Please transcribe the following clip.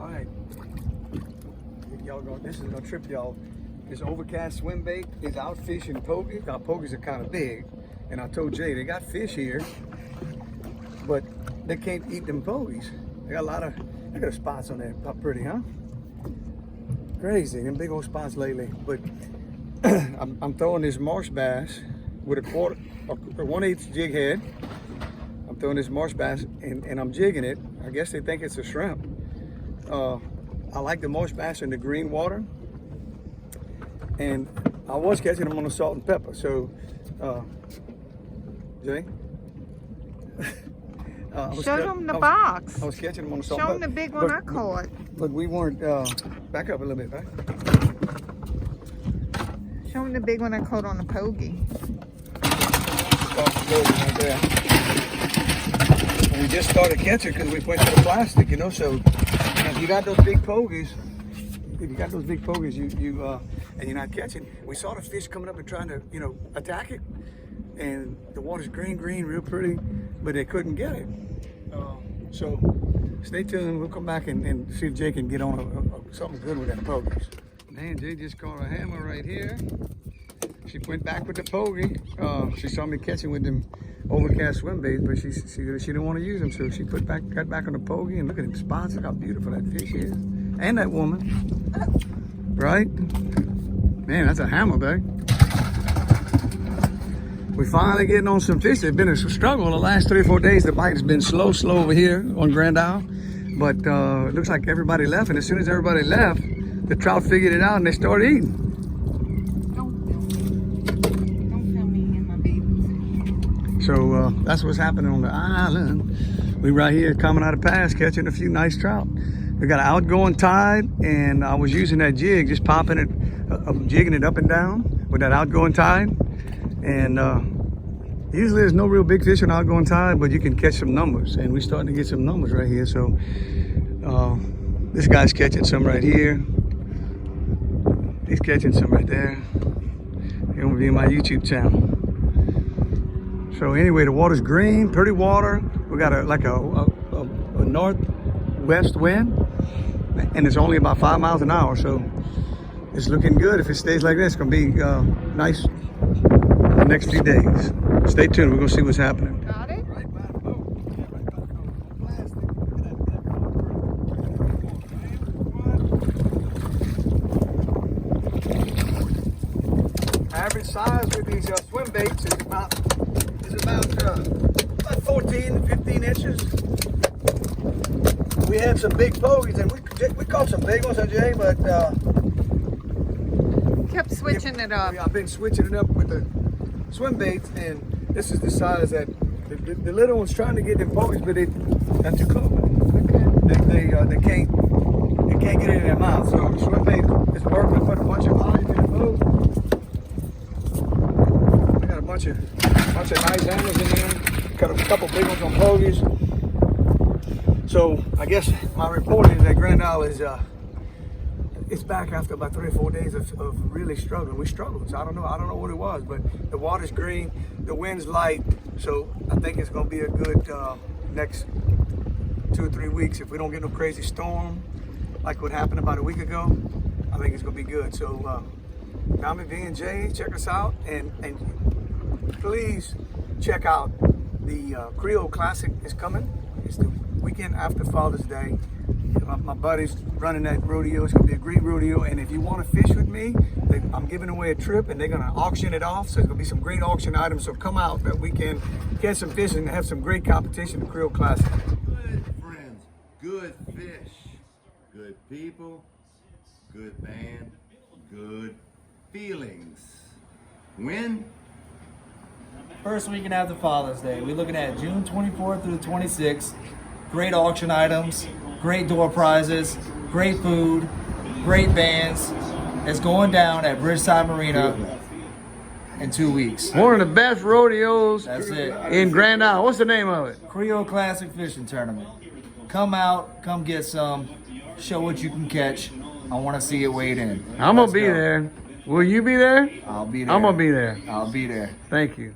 All right. Y'all go. This is gonna trip y'all. This overcast swim bait is out fishing pokies. Our pokies are kind of big, and I told Jay they got fish here, but they can't eat them pokies. They got a lot of. Look at the spots on there. How pretty, huh? Crazy. Them big old spots lately. But I'm throwing this marsh bass with a 1/8 jig head. I'm throwing this marsh bass and I'm jigging it. I guess they think it's a shrimp. I like the marsh bass in the green water, and I was catching them on the salt and pepper. So, Jay, show them the box. I was catching them on the salt. Show them the big one I caught. But we weren't. Back up a little bit, right? Show them the big one I caught on the pogie. Right there. We just started catching because we went to the plastic, you know. So if you got those big pogies, and you're not catching, we saw the fish coming up and trying to, attack it, and the water's green, real pretty, but they couldn't get it. So stay tuned. We'll come back and see if Jay can get on something good with that pogies. Man, Jay just caught a hammer right here. She went back with the pogie. She saw me catching with them overcast swim baits, but she didn't want to use them, so she got back on the pogie. And look at them spots. Look how beautiful that fish is, and that woman. Right? Man, that's a hammer, babe. We finally getting on some fish. It's been a struggle the last 3 or 4 days. The bite has been slow over here on Grand Isle, but it looks like everybody left. And as soon as everybody left, the trout figured it out and they started eating. So that's what's happening on the island. We right here coming out of pass catching a few nice trout. We got an outgoing tide, and I was using that jig, just popping it, jigging it up and down with that outgoing tide. And usually there's no real big fish on outgoing tide, but you can catch some numbers, and we're starting to get some numbers right here. So this guy's catching some right here. He's catching some right there. He's gonna be in my YouTube channel. So anyway, the water's green, pretty water. We got a northwest wind, and it's only about 5 miles an hour. So it's looking good. If it stays like this, it's gonna be nice the next few days. Stay tuned. We're gonna see what's happening. Got it? Average size with these swim baits is about 14 to 15 inches. We had some big pogies, and we caught some big ones, Jay, but kept switching it up. I've been switching it up with the swim baits, and this is the size that the little ones trying to get them pogies, but they're too close. Okay. They can't get it in their mouth. So the swim bait is working. Put a bunch of lines in the boat. We got a bunch of nice hammers in there. Got a couple big ones on pogies. So I guess my report is that Grand Isle is it's back after about 3 or 4 days of really struggling. We struggled. So I don't know what it was, but the water's green, the wind's light. So I think it's gonna be a good next 2 or 3 weeks. If we don't get no crazy storm like what happened about a week ago, I think it's gonna be good. So Tommy V and Jay, check us out, and please check out the Creole Classic is coming. It's the weekend after Father's Day. My buddy's running that rodeo. It's gonna be a great rodeo, and if you want to fish with me, I'm giving away a trip, and they're gonna auction it off. So there's gonna be some great auction items. So come out that weekend, catch some fish, and have some great competition. The Creole Classic. Good friends, good fish, good people, good band, good feelings. When? First weekend after Father's Day. We're looking at June 24th through the 26th. Great auction items, great door prizes, great food, great bands. It's going down at Bridgeside Marina in 2 weeks. One of the best rodeos That's it. in Grand Isle. What's the name of it? Creole Classic Fishing Tournament. Come out, come get some, show what you can catch. I want to see it weighed in. I'm going to be there. Will you be there? I'll be there. I'm going to be there. I'll be there. Thank you.